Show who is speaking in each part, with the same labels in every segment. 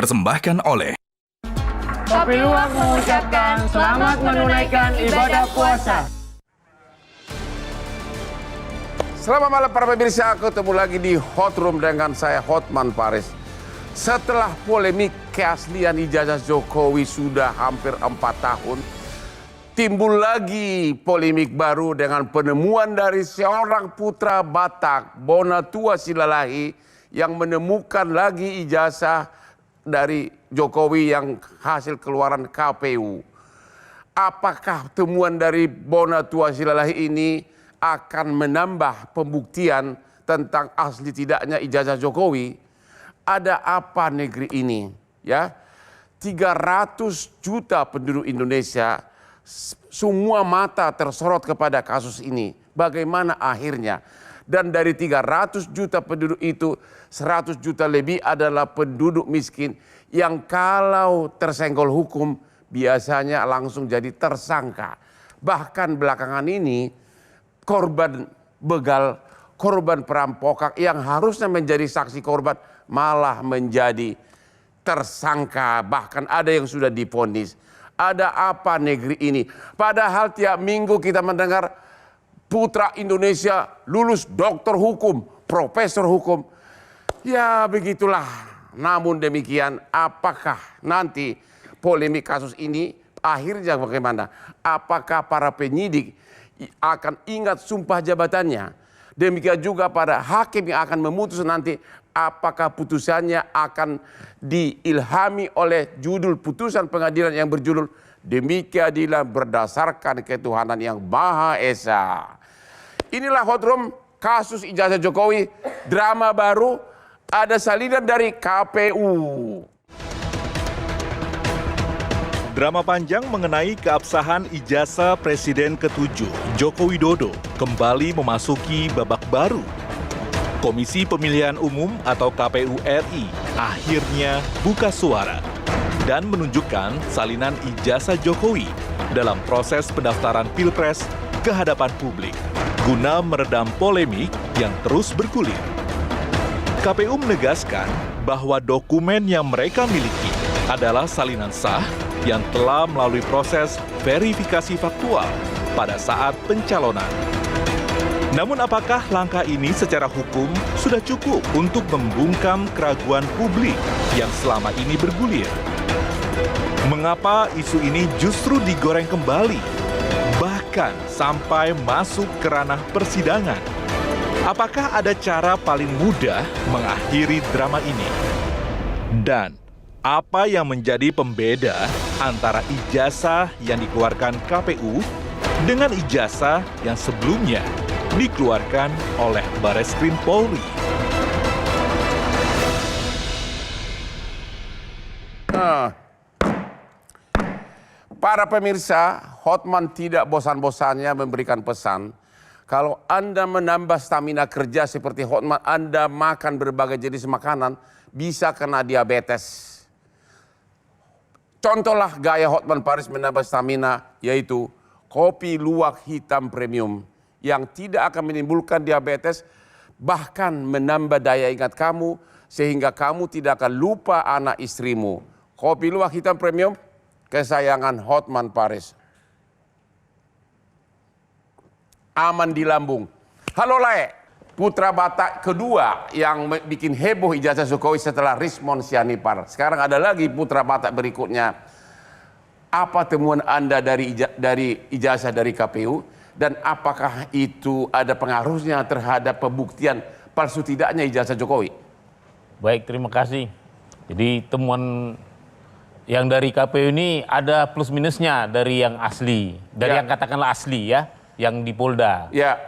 Speaker 1: dipersembahkan oleh
Speaker 2: Kopi Luwak mengucapkan selamat menunaikan ibadah puasa.
Speaker 3: Selamat malam para pemirsa, ketemu lagi di Hot Room dengan saya Hotman Paris. Setelah polemik keaslian ijazah Jokowi sudah hampir 4 tahun, timbul lagi polemik baru dengan penemuan dari seorang putra Batak, Bonatua Silalahi, yang menemukan lagi ijazah dari Jokowi yang hasil keluaran KPU. Apakah temuan dari Bonatua Silalahi ini akan menambah pembuktian tentang asli tidaknya ijazah Jokowi? Ada apa negeri ini? Ya, 300 juta penduduk Indonesia, semua mata tersorot kepada kasus ini. Bagaimana akhirnya? Dan dari 300 juta penduduk itu, 100 juta lebih adalah penduduk miskin yang kalau tersenggol hukum biasanya langsung jadi tersangka. Bahkan belakangan ini korban begal, korban perampokan yang harusnya menjadi saksi korban malah menjadi tersangka. Bahkan ada yang sudah divonis. Ada apa negeri ini? Padahal tiap minggu kita mendengar putra Indonesia lulus doktor hukum, profesor hukum. Ya begitulah. Namun demikian, apakah nanti polemik kasus ini akhirnya bagaimana? Apakah para penyidik akan ingat sumpah jabatannya? Demikian juga para hakim yang akan memutus nanti, apakah putusannya akan diilhami oleh judul putusan pengadilan yang berjudul demi keadilan berdasarkan ketuhanan yang Maha Esa. Inilah Hot Room, kasus ijazah Jokowi, drama baru, ada salinan dari KPU.
Speaker 4: Drama panjang mengenai keabsahan ijazah Presiden ke-7 Joko Widodo kembali memasuki babak baru. Komisi Pemilihan Umum atau KPU RI akhirnya buka suara dan menunjukkan salinan ijazah Jokowi dalam proses pendaftaran Pilpres ke hadapan publik guna meredam polemik yang terus bergulir. KPU menegaskan bahwa dokumen yang mereka miliki adalah salinan sah yang telah melalui proses verifikasi faktual pada saat pencalonan. Namun apakah langkah ini secara hukum sudah cukup untuk membungkam keraguan publik yang selama ini bergulir? Mengapa isu ini justru digoreng kembali, bahkan sampai masuk ke ranah persidangan? Apakah ada cara paling mudah mengakhiri drama ini? Dan apa yang menjadi pembeda antara ijazah yang dikeluarkan KPU dengan ijazah yang sebelumnya dikeluarkan oleh Bareskrim Polri?
Speaker 3: Para pemirsa, Hotman tidak bosan-bosannya memberikan pesan. Kalau Anda menambah stamina kerja seperti Hotman, Anda makan berbagai jenis makanan, bisa kena diabetes. Contohlah gaya Hotman Paris menambah stamina, yaitu kopi luwak hitam premium yang tidak akan menimbulkan diabetes, bahkan menambah daya ingat kamu sehingga kamu tidak akan lupa anak istrimu. Kopi luwak hitam premium kesayangan Hotman Paris. Aman di lambung. Halo Lae, putra Batak kedua yang bikin heboh ijazah Jokowi setelah Rismon Sianipar. Sekarang ada lagi putra Batak berikutnya. Apa temuan Anda dari ijazah dari KPU? Dan apakah itu ada pengaruhnya terhadap pembuktian palsu tidaknya ijazah Jokowi?
Speaker 5: Baik, terima kasih. Jadi temuan yang dari KPU ini ada plus minusnya dari yang asli. Dari yang katakanlah asli ya. Yang di Polda.
Speaker 3: Ya.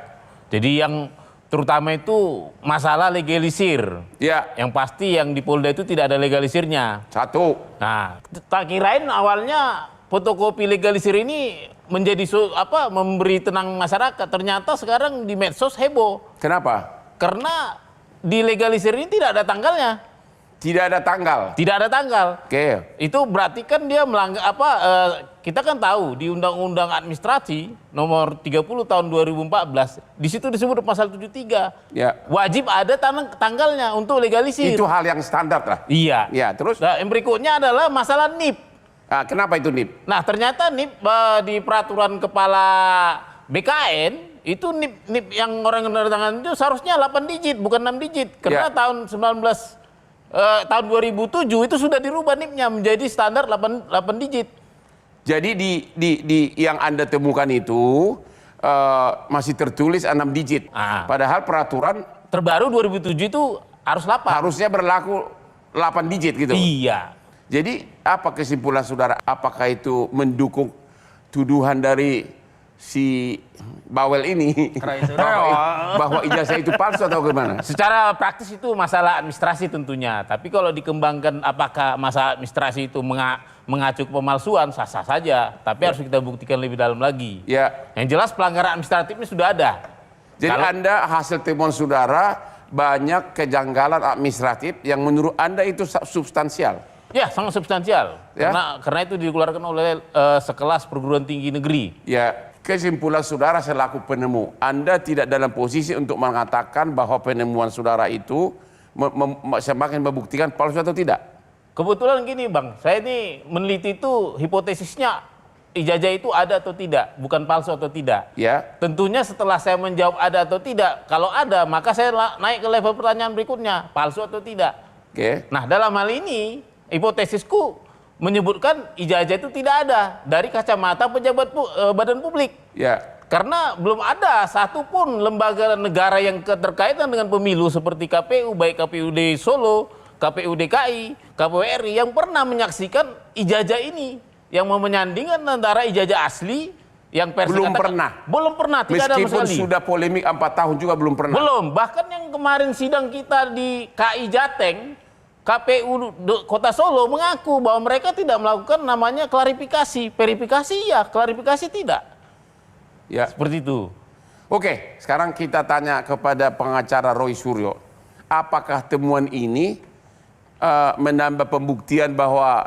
Speaker 5: Jadi yang terutama itu masalah legalisir.
Speaker 3: Ya.
Speaker 5: Yang pasti yang di Polda itu tidak ada legalisirnya.
Speaker 3: Satu.
Speaker 5: Nah, tak kirain awalnya fotokopi legalisir ini menjadi memberi tenang masyarakat. Ternyata sekarang di medsos heboh.
Speaker 3: Kenapa?
Speaker 5: Karena di legalisir ini tidak ada tanggalnya.
Speaker 3: Tidak ada tanggal.
Speaker 5: Tidak ada tanggal.
Speaker 3: Oke.
Speaker 5: Itu berarti kan dia melanggar apa? Kita kan tahu di Undang-Undang Administrasi nomor 30 tahun 2014 di situ disebut pasal 73.
Speaker 3: Ya.
Speaker 5: Wajib ada tanggalnya untuk legalisir.
Speaker 3: Itu hal yang standar lah.
Speaker 5: Iya.
Speaker 3: Ya, terus
Speaker 5: Nah, yang berikutnya adalah masalah NIP.
Speaker 3: kenapa itu NIP?
Speaker 5: Nah, ternyata NIP di peraturan kepala BKN itu NIP yang orang tangan itu seharusnya 8 digit bukan 6 digit karena
Speaker 3: Ya.
Speaker 5: tahun 2007 itu sudah dirubah NIP-nya menjadi standar 8 digit.
Speaker 3: Jadi di yang Anda temukan itu masih tertulis 6 digit. Padahal peraturan
Speaker 5: Terbaru 2007 itu harus 8.
Speaker 3: harusnya berlaku 8 digit gitu.
Speaker 5: Iya.
Speaker 3: Jadi apa kesimpulan saudara? Apakah itu mendukung tuduhan dari si bawel ini bahwa ijazah itu palsu atau gimana?
Speaker 5: Secara praktis itu masalah administrasi tentunya. Tapi kalau dikembangkan apakah masalah administrasi itu mengacu ke pemalsuan, sah-sah saja. Tapi harus kita buktikan lebih dalam lagi.
Speaker 3: Ya.
Speaker 5: Yang jelas pelanggaran administratifnya sudah ada.
Speaker 3: Jadi Anda hasil temuan saudara banyak kejanggalan administratif yang menurut Anda itu substansial.
Speaker 5: Ya, sangat substansial.
Speaker 3: Ya?
Speaker 5: Karena itu dikeluarkan oleh sekelas perguruan tinggi negeri.
Speaker 3: Ya, kesimpulan saudara selaku penemu, Anda tidak dalam posisi untuk mengatakan bahwa penemuan saudara itu semakin membuktikan palsu atau tidak.
Speaker 5: Kebetulan gini Bang, saya ini meneliti itu hipotesisnya ijazah itu ada atau tidak, bukan palsu atau tidak.
Speaker 3: Ya.
Speaker 5: Tentunya setelah saya menjawab ada atau tidak, kalau ada maka saya naik ke level pertanyaan berikutnya, palsu atau tidak.
Speaker 3: Oke.
Speaker 5: Nah dalam hal ini hipotesisku menyebutkan ijazah itu tidak ada dari kacamata pejabat badan publik.
Speaker 3: Ya.
Speaker 5: Karena belum ada satupun lembaga negara yang keterkaitan dengan pemilu seperti KPU, baik KPUD Solo, KPU DKI, KPU RI yang pernah menyaksikan ijazah ini. Yang mau menyandingkan antara ijazah asli yang versi
Speaker 3: Belum
Speaker 5: katakan,
Speaker 3: pernah.
Speaker 5: Belum pernah, tidak ada
Speaker 3: Meskipun
Speaker 5: sekali.
Speaker 3: sudah polemik 4 tahun juga belum pernah.
Speaker 5: Belum, bahkan yang kemarin sidang kita di KI Jateng, KPU Kota Solo mengaku bahwa mereka tidak melakukan namanya klarifikasi. Verifikasi ya, klarifikasi tidak.
Speaker 3: Ya.
Speaker 5: Seperti itu.
Speaker 3: Oke, sekarang kita tanya kepada pengacara Roy Suryo. Apakah temuan ini menambah pembuktian bahwa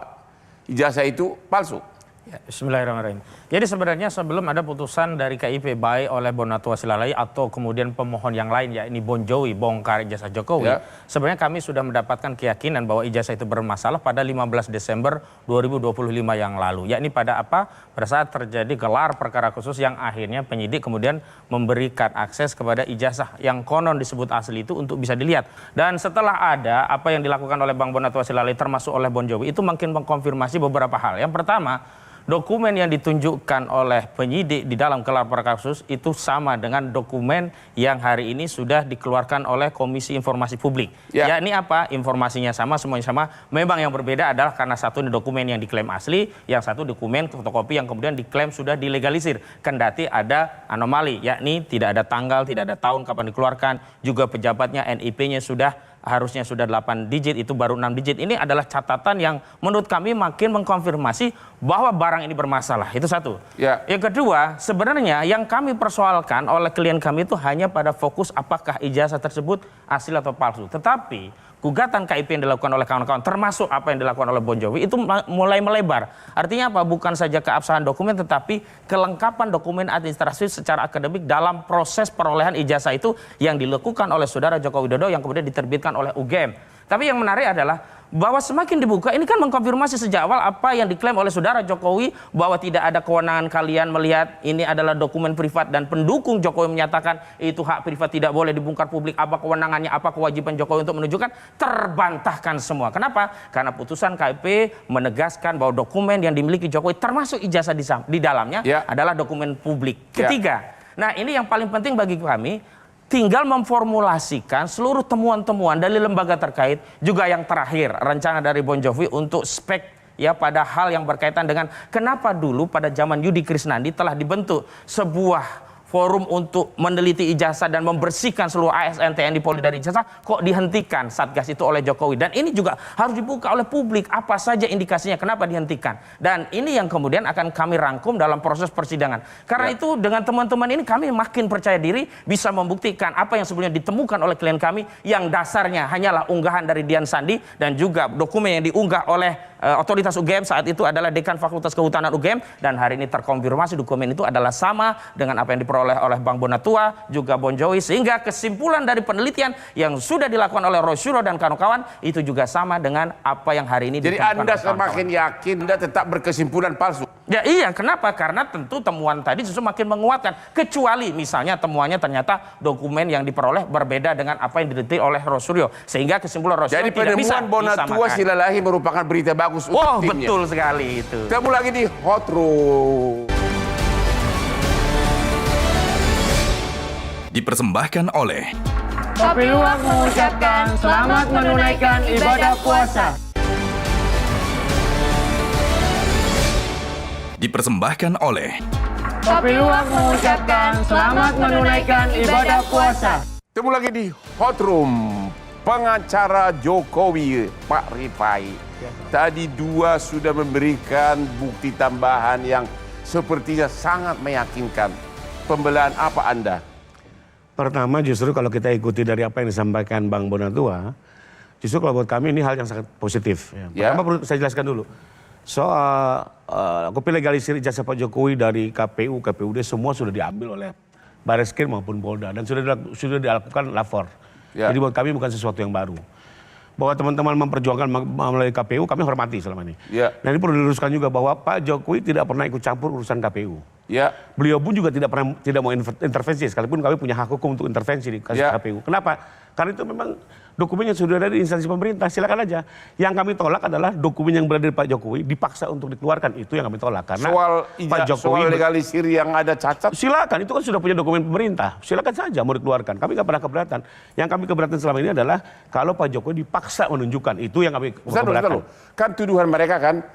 Speaker 3: ijazah itu palsu?
Speaker 2: Ya, bismillahirrahmanirrahim. Jadi sebenarnya sebelum ada putusan dari KIP baik oleh Bonatua Silalai atau kemudian pemohon yang lain yakni Bon Jovi bongkar ijazah Jokowi, sebenarnya kami sudah mendapatkan keyakinan bahwa ijazah itu bermasalah pada 15 Desember 2025 yang lalu. Yakni pada apa? Pada saat terjadi gelar perkara khusus yang akhirnya penyidik kemudian memberikan akses kepada ijazah yang konon disebut asli itu untuk bisa dilihat. Dan setelah ada apa yang dilakukan oleh Bang Bonatua Silalai termasuk oleh Bon Jovi itu makin mengkonfirmasi beberapa hal. Yang pertama, dokumen yang ditunjukkan oleh penyidik di dalam gelar perkara khusus itu sama dengan dokumen yang hari ini sudah dikeluarkan oleh Komisi Informasi Publik. Yakni apa? Informasinya sama, semuanya sama. Memang yang berbeda adalah karena satu ini dokumen yang diklaim asli, yang satu dokumen fotokopi yang kemudian diklaim sudah dilegalisir. Kendati ada anomali, yakni tidak ada tanggal, tidak ada tahun kapan dikeluarkan, juga pejabatnya NIP-nya harusnya sudah 8 digit, itu baru 6 digit. Ini adalah catatan yang menurut kami makin mengkonfirmasi bahwa barang ini bermasalah. Itu satu. Yang kedua, sebenarnya yang kami persoalkan oleh klien kami itu hanya pada fokus apakah ijazah tersebut asli atau palsu. Tetapi gugatan KIP yang dilakukan oleh kawan-kawan termasuk apa yang dilakukan oleh Bon Jovi itu mulai melebar. Artinya apa? Bukan saja keabsahan dokumen tetapi kelengkapan dokumen administratif secara akademik dalam proses perolehan ijazah itu yang dilakukan oleh saudara Joko Widodo yang kemudian diterbitkan oleh UGM. Tapi yang menarik adalah bahwa semakin dibuka ini kan mengkonfirmasi sejak awal apa yang diklaim oleh saudara Jokowi bahwa tidak ada kewenangan kalian melihat ini adalah dokumen privat dan pendukung Jokowi menyatakan itu hak privat tidak boleh dibongkar publik, apa kewenangannya, apa kewajiban Jokowi untuk menunjukkan, terbantahkan semua. Kenapa? Karena putusan KIP menegaskan bahwa dokumen yang dimiliki Jokowi termasuk ijazah di dalamnya adalah dokumen publik. Ketiga, nah ini yang paling penting bagi kami, tinggal memformulasikan seluruh temuan-temuan dari lembaga terkait, juga yang terakhir rencana dari Bon Jovi untuk spek ya pada hal yang berkaitan dengan kenapa dulu pada zaman Yudi Krisnandi telah dibentuk sebuah forum untuk meneliti ijazah dan membersihkan seluruh ASN, TNI, Polri dari ijazah, kok dihentikan Satgas itu oleh Jokowi. Dan ini juga harus dibuka oleh publik, apa saja indikasinya kenapa dihentikan. Dan ini yang kemudian akan kami rangkum dalam proses persidangan. Karena itu dengan teman-teman ini kami makin percaya diri bisa membuktikan apa yang sebelumnya ditemukan oleh klien kami yang dasarnya hanyalah unggahan dari Dian Sandi dan juga dokumen yang diunggah oleh otoritas UGM saat itu adalah Dekan Fakultas Kehutanan UGM, dan hari ini terkonfirmasi dokumen itu adalah sama dengan apa yang diperoleh oleh Bang Bonatua juga Bonjowi, sehingga kesimpulan dari penelitian yang sudah dilakukan oleh Rosyuro dan kawan-kawan itu juga sama dengan apa yang hari ini
Speaker 3: Jadi
Speaker 2: ditemukan
Speaker 3: Anda
Speaker 2: oleh kawan-kawan.
Speaker 3: semakin yakin Anda tetap berkesimpulan palsu.
Speaker 2: Ya iya, kenapa? Karena tentu temuan tadi justru makin menguatkan. Kecuali misalnya temuannya ternyata dokumen yang diperoleh berbeda dengan apa yang diteliti oleh Rosyuro, sehingga kesimpulan Rosyuro
Speaker 3: Jadi
Speaker 2: tidak bisa
Speaker 3: penemuan Bonatua
Speaker 2: disamakan.
Speaker 3: Silalahi merupakan berita bagus untuk
Speaker 2: Oh
Speaker 3: timnya.
Speaker 2: betul sekali itu.
Speaker 3: Ketemu lagi di Hot Room.
Speaker 4: Dipersembahkan oleh
Speaker 1: Kopi Luwak mengucapkan selamat menunaikan ibadah puasa.
Speaker 4: Dipersembahkan oleh
Speaker 1: Kopi Luwak mengucapkan selamat menunaikan ibadah puasa.
Speaker 3: Ketemu lagi di Hot Room. Pengacara Jokowi, Pak Rifai. Tadi dua sudah memberikan bukti tambahan yang sepertinya sangat meyakinkan. Pembelaan apa Anda?
Speaker 6: Pertama, justru kalau kita ikuti dari apa yang disampaikan Bang Bonatua, justru kalau buat kami ini hal yang sangat positif.
Speaker 3: Ya.
Speaker 6: Pertama perlu saya jelaskan dulu. Soal kopi legalisir ijazah Pak Jokowi dari KPU, KPUD semua sudah diambil oleh Bareskrim maupun Polda dan sudah dilakukan lapor.
Speaker 3: Ya.
Speaker 6: Jadi buat kami bukan sesuatu yang baru. Bahwa teman-teman memperjuangkan melalui KPU, kami hormati selama ini.
Speaker 3: Ya.
Speaker 6: Nah ini perlu diluruskan juga bahwa Pak Jokowi tidak pernah ikut campur urusan KPU.
Speaker 3: Ya.
Speaker 6: Beliau pun juga tidak mau intervensi, sekalipun kami punya hak hukum untuk intervensi di kasus
Speaker 3: Ya.
Speaker 6: KPU. Kenapa? Karena itu memang dokumen yang sudah ada di instansi pemerintah, silakan aja. Yang kami tolak adalah dokumen yang berada di Pak Jokowi dipaksa untuk dikeluarkan, itu yang kami tolak. Karena
Speaker 3: Soal legalisir yang ada cacat.
Speaker 6: silakan, itu kan sudah punya dokumen pemerintah, silakan saja mau dikeluarkan. Kami nggak pernah keberatan. Yang kami keberatan selama ini adalah kalau Pak Jokowi dipaksa menunjukkan, itu yang kami keberatan.
Speaker 3: Kan tuduhan mereka kan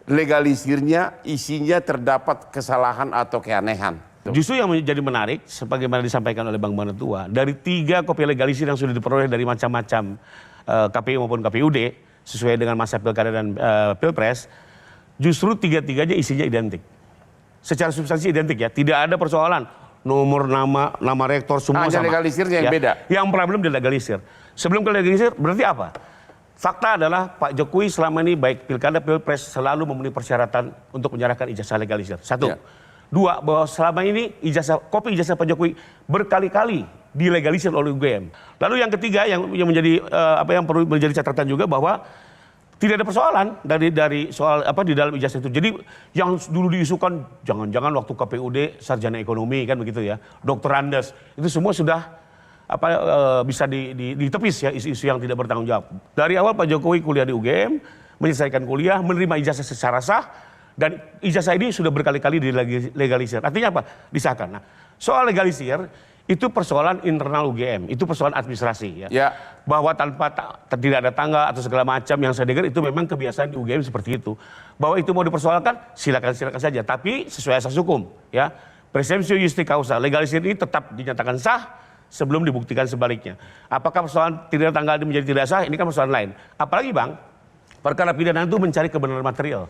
Speaker 3: legalisirnya isinya terdapat kesalahan atau keanehan.
Speaker 6: Justru yang menjadi menarik, sebagaimana disampaikan oleh Bang Bonatua, dari 3 kopi legalisir yang sudah diperoleh dari macam-macam KPU maupun KPUD, sesuai dengan masa pilkada dan pilpres, justru 3-3-nya isinya identik. Secara substansi identik ya, tidak ada persoalan nomor nama rektor semua
Speaker 3: Hanya
Speaker 6: sama.
Speaker 3: legalisirnya yang beda.
Speaker 6: Yang problem di legalisir. Sebelum ke legalisir berarti apa? Fakta adalah Pak Jokowi selama ini baik pilkada pilpres selalu memenuhi persyaratan untuk menyerahkan ijazah legalisir. 1.
Speaker 3: Ya.
Speaker 6: 2, bahwa selama ini kopi ijazah Pak Jokowi berkali-kali dilegalisir oleh UGM. Lalu yang ketiga yang menjadi yang perlu menjadi catatan juga bahwa tidak ada persoalan dari soal di dalam ijazah itu. Jadi yang dulu diisukan jangan-jangan waktu KPUD sarjana ekonomi kan begitu ya, Dr. Andes, itu semua sudah bisa ditepis ya, isu-isu yang tidak bertanggung jawab. Dari awal Pak Jokowi kuliah di UGM, menyelesaikan kuliah, menerima ijazah secara sah, dan ijazah ini sudah berkali-kali dilegalisir. Artinya apa? Disahkan. Nah, soal legalisir itu persoalan internal UGM, itu persoalan administrasi ya.
Speaker 3: Ya.
Speaker 6: Bahwa tanpa tidak ada tanggal atau segala macam yang saya dengar itu memang kebiasaan di UGM seperti itu. Bahwa itu mau dipersoalkan, silakan saja. Tapi sesuai asas hukum ya. Presumptio justi causa, legalisir ini tetap dinyatakan sah sebelum dibuktikan sebaliknya. Apakah persoalan tidak ada tanggal ini menjadi tidak sah? Ini kan persoalan lain. Apalagi Bang, perkara pidana itu mencari kebenaran material.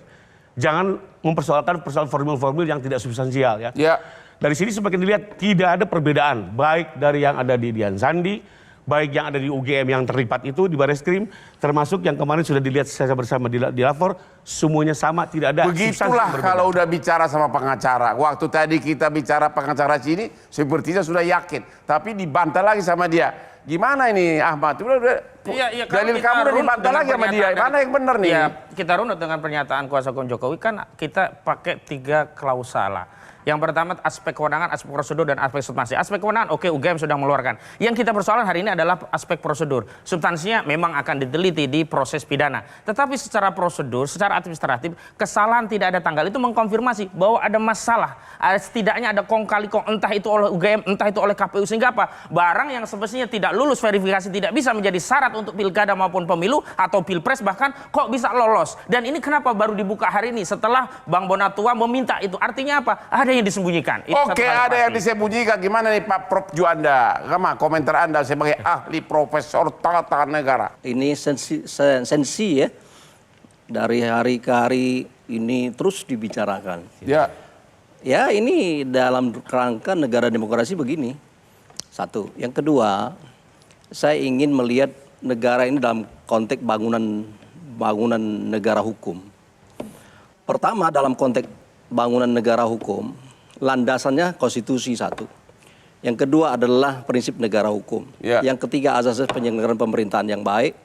Speaker 6: Jangan mempersoalkan persoalan formil-formil yang tidak substansial ya.
Speaker 3: Ya.
Speaker 6: Dari sini semakin dilihat tidak ada perbedaan baik dari yang ada di Dian Sandi, baik yang ada di UGM yang terlibat itu di Bareskrim, termasuk yang kemarin sudah dilihat secara bersama di lapor, semuanya sama, tidak ada substansi
Speaker 3: Begitulah
Speaker 6: berbeda.
Speaker 3: kalau udah bicara sama pengacara. Waktu tadi kita bicara pengacara sini, sepertinya sudah yakin. Tapi dibantah lagi sama dia. Gimana ini Ahmad?
Speaker 2: Iya, kalau
Speaker 3: Dalil
Speaker 2: kita
Speaker 3: kamu udah
Speaker 2: runut
Speaker 3: dibantah
Speaker 2: dengan
Speaker 3: lagi sama dia.
Speaker 2: pernyataan
Speaker 3: Mana yang benar nih?
Speaker 2: Ya, kita runut dengan pernyataan kuasa hukum Jokowi kan kita pakai 3 klausala. Yang pertama aspek kewenangan, aspek prosedur, dan aspek substansi. Aspek kewenangan, oke, UGM sudah mengeluarkan. Yang kita persoalan hari ini adalah aspek prosedur. Substansinya memang akan diteliti di proses pidana. Tetapi secara prosedur, secara administratif, kesalahan tidak ada tanggal itu mengkonfirmasi bahwa ada masalah. Setidaknya ada kong kali kong, entah itu oleh UGM, entah itu oleh KPU. Sehingga apa? Barang yang semestinya tidak lulus verifikasi, tidak bisa menjadi syarat untuk pilkada maupun pemilu atau pilpres bahkan kok bisa lolos. Dan ini kenapa baru dibuka hari ini setelah Bang Bonatua meminta itu? Artinya apa? Ada yang disembunyikan. Itu
Speaker 3: Oke, ada yang disembunyikan. Gimana nih Pak Prof Juanda? Komentar Anda sebagai ahli profesor tata negara.
Speaker 7: Ini sensi ya, dari hari ke hari ini terus dibicarakan.
Speaker 3: Ya.
Speaker 7: Ya ini dalam kerangka negara demokrasi begini. Satu. Yang kedua, saya ingin melihat negara ini dalam konteks bangunan negara hukum. Pertama dalam konteks bangunan negara hukum, landasannya konstitusi satu. Yang kedua adalah prinsip negara hukum.
Speaker 3: Ya.
Speaker 7: Yang ketiga azas penyelenggaraan pemerintahan yang baik.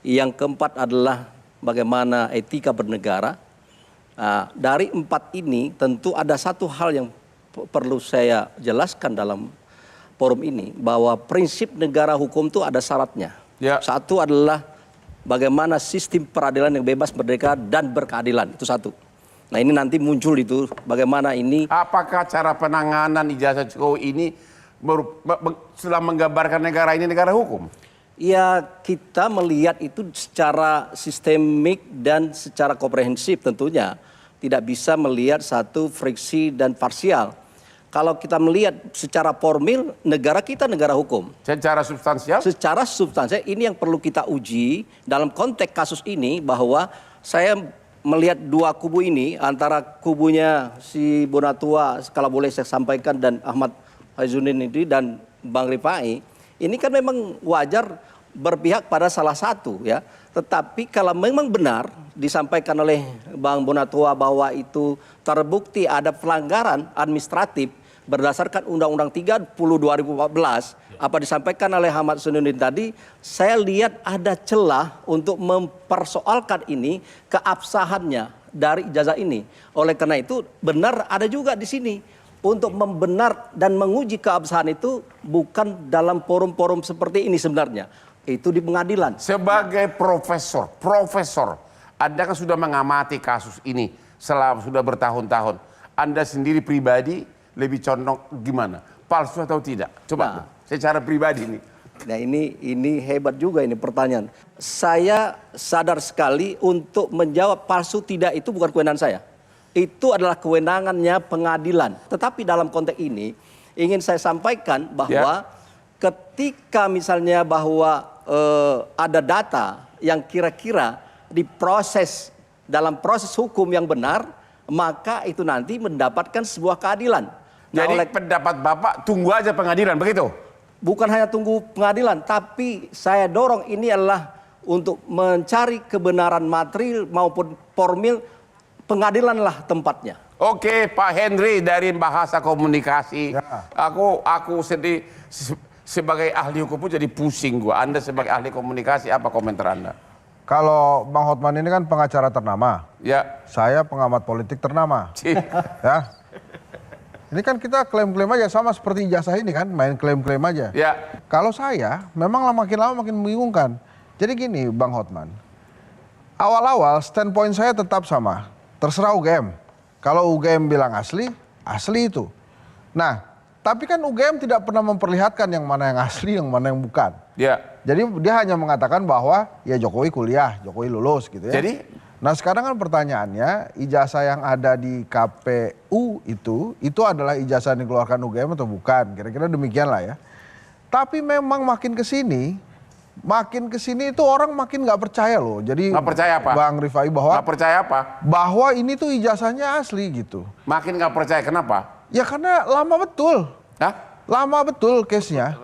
Speaker 7: Yang keempat adalah bagaimana etika bernegara. Nah, dari 4 ini tentu ada satu hal yang perlu saya jelaskan dalam forum ini, bahwa prinsip negara hukum itu ada syaratnya.
Speaker 3: Ya.
Speaker 7: Satu adalah bagaimana sistem peradilan yang bebas, merdeka, dan berkeadilan. Itu satu. Nah ini nanti muncul itu bagaimana ini.
Speaker 3: Apakah cara penanganan ijazah Jokowi ini sudah menggambarkan negara ini negara hukum?
Speaker 7: Ya kita melihat itu secara sistemik dan secara komprehensif tentunya. Tidak bisa melihat satu friksi dan parsial. Kalau kita melihat secara formil, negara kita negara hukum.
Speaker 3: Secara substansial?
Speaker 7: Secara substansial ini yang perlu kita uji dalam konteks kasus ini, bahwa saya melihat dua kubu ini, antara kubunya si Bonatua, kalau boleh saya sampaikan, dan Ahmad Haizuddin ini dan Bang Rifai, ini kan memang wajar berpihak pada salah satu ya. Tetapi kalau memang benar disampaikan oleh Bang Bonatua bahwa itu terbukti ada pelanggaran administratif berdasarkan Undang-Undang 30 2014, apa disampaikan oleh Ahmad Haizuddin tadi, saya lihat ada celah untuk mempersoalkan ini keabsahannya dari ijazah ini. Oleh karena itu benar ada juga di sini. Untuk membenar dan menguji keabsahan itu bukan dalam forum-forum seperti ini sebenarnya. Itu di pengadilan.
Speaker 3: Sebagai profesor, Anda kan sudah mengamati kasus ini selama sudah bertahun-tahun. Anda sendiri pribadi lebih condong gimana? Palsu atau tidak? Coba secara pribadi nih.
Speaker 7: Nah ini hebat juga ini pertanyaan. Saya sadar sekali untuk menjawab palsu tidak itu bukan kewenangan saya. Itu adalah kewenangannya pengadilan. Tetapi dalam konteks ini ingin saya sampaikan bahwa ketika misalnya bahwa ada data yang kira-kira diproses dalam proses hukum yang benar, maka itu nanti mendapatkan sebuah keadilan.
Speaker 3: Jadi pendapat Bapak tunggu aja pengadilan, begitu?
Speaker 7: Bukan hanya tunggu pengadilan, tapi saya dorong ini adalah untuk mencari kebenaran material maupun formil. Pengadilanlah tempatnya.
Speaker 3: Oke, Pak Henry dari bahasa komunikasi. Aku sedih sebagai ahli hukum pun jadi pusing gua. Anda sebagai ahli komunikasi apa komentar Anda?
Speaker 8: Kalau Bang Hotman ini kan pengacara ternama.
Speaker 3: Ya.
Speaker 8: Saya pengamat politik ternama. Ya. Ini kan kita klaim-klaim aja sama seperti ijazah ini kan, main klaim-klaim aja.
Speaker 3: Ya.
Speaker 8: Kalau saya memang makin lama makin membingungkan. Jadi gini Bang Hotman. Awal-awal standpoint saya tetap sama. Terserah UGM. Kalau UGM bilang asli, asli itu. Nah, tapi kan UGM tidak pernah memperlihatkan yang mana yang asli, yang mana yang bukan.
Speaker 3: Ya.
Speaker 8: Jadi dia hanya mengatakan bahwa ya Jokowi kuliah, Jokowi lulus gitu ya.
Speaker 3: Jadi?
Speaker 8: Nah sekarang kan pertanyaannya, ijazah yang ada di KPU itu adalah ijazah yang dikeluarkan UGM atau bukan? Kira-kira demikian lah ya. Tapi memang makin kesini itu orang makin nggak percaya loh. Jadi
Speaker 3: nggak percaya apa?
Speaker 8: Bang Rifai bahwa
Speaker 3: nggak percaya apa?
Speaker 8: Bahwa ini tuh ijazahnya asli gitu.
Speaker 3: Makin nggak percaya kenapa?
Speaker 8: Ya karena lama betul.
Speaker 3: Hah?
Speaker 8: Lama betul case-nya.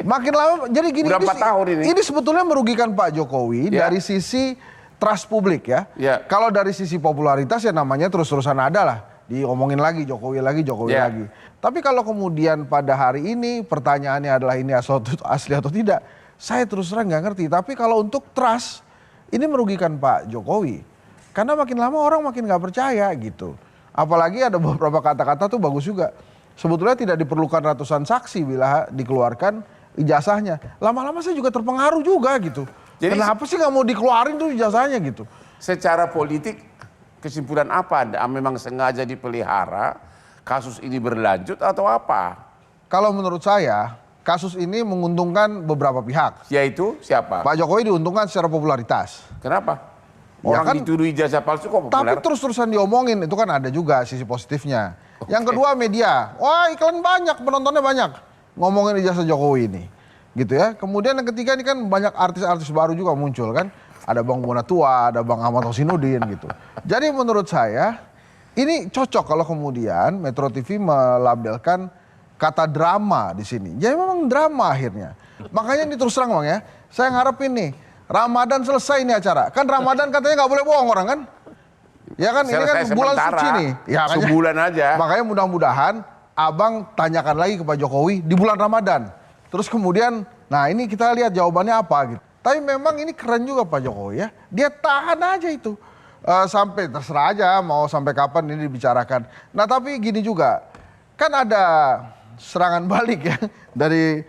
Speaker 8: Makin lama. Jadi gini.
Speaker 3: Udah 4 tahun ini.
Speaker 8: Ini sebetulnya merugikan Pak Jokowi dari sisi trust publik ya. Kalau dari sisi popularitas ya namanya terus-terusan ada lah. Diomongin lagi Jokowi lagi. Tapi kalau kemudian pada hari ini pertanyaannya adalah ini asli atau tidak. Saya terus terang nggak ngerti, tapi kalau untuk trust, ini merugikan Pak Jokowi. Karena makin lama orang makin nggak percaya gitu. Apalagi ada beberapa kata-kata tuh bagus juga. Sebetulnya tidak diperlukan ratusan saksi bila dikeluarkan ijazahnya. Lama-lama saya juga terpengaruh juga gitu. Jadi, kenapa sih nggak mau dikeluarin tuh ijazahnya gitu?
Speaker 3: Secara politik, kesimpulan apa Anda? Memang sengaja dipelihara, kasus ini berlanjut atau apa?
Speaker 8: Kalau menurut saya, kasus ini menguntungkan beberapa pihak.
Speaker 3: Yaitu siapa?
Speaker 8: Pak Jokowi diuntungkan secara popularitas.
Speaker 3: Kenapa?
Speaker 8: Ya
Speaker 3: Orang
Speaker 8: kan,
Speaker 3: dituduh ijazah palsu kok populer?
Speaker 8: tapi terus-terusan diomongin, itu kan ada juga sisi positifnya. Yang kedua media, wah iklan banyak, penontonnya banyak. Ngomongin ijazah Jokowi ini. Gitu ya. Kemudian yang ketiga ini kan banyak artis-artis baru juga muncul kan. Ada Bang Bonatua, ada Bang Ahmad Hosinuddin gitu. Jadi menurut saya, ini cocok kalau kemudian Metro TV melabelkan kata drama di sini. Jadi memang drama akhirnya. Makanya ini terus terang Bang ya, saya ngarepin nih, Ramadan selesai ini acara. Kan Ramadan katanya nggak boleh bohong orang kan? Ya kan, ini kan bulan suci nih. Ya,
Speaker 3: sebulan aja.
Speaker 8: Makanya mudah-mudahan Abang tanyakan lagi ke Pak Jokowi di bulan Ramadan. Terus kemudian, nah ini kita lihat jawabannya apa gitu. Tapi memang ini keren juga Pak Jokowi ya. Dia tahan aja itu. Sampai terserah aja mau sampai kapan ini dibicarakan. Nah tapi gini juga, kan ada serangan balik ya dari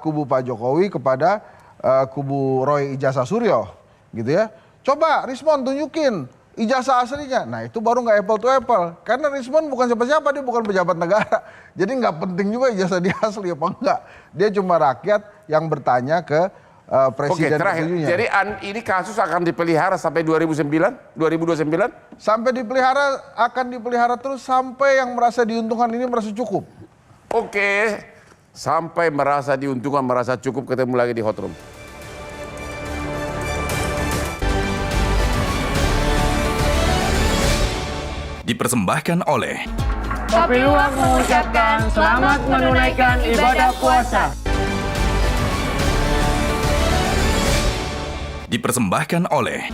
Speaker 8: kubu Pak Jokowi kepada kubu Roy Ijazah Suryo gitu ya. Coba Rismon tunjukin ijazah aslinya. Nah itu baru nggak apple to apple. Karena Rismon bukan siapa-siapa, dia bukan pejabat negara. Jadi nggak penting juga ijazah dia asli apa enggak. Dia cuma rakyat yang bertanya ke presiden.
Speaker 3: Oke, terakhir. Jadi ini kasus akan dipelihara sampai 2029?
Speaker 8: Sampai akan dipelihara terus sampai yang merasa diuntungkan ini merasa cukup.
Speaker 3: Oke, sampai merasa diuntungkan, merasa cukup. Ketemu lagi di Hot Room.
Speaker 4: Dipersembahkan oleh
Speaker 1: Kopi Luwak mengucapkan selamat menunaikan ibadah puasa.
Speaker 4: Dipersembahkan oleh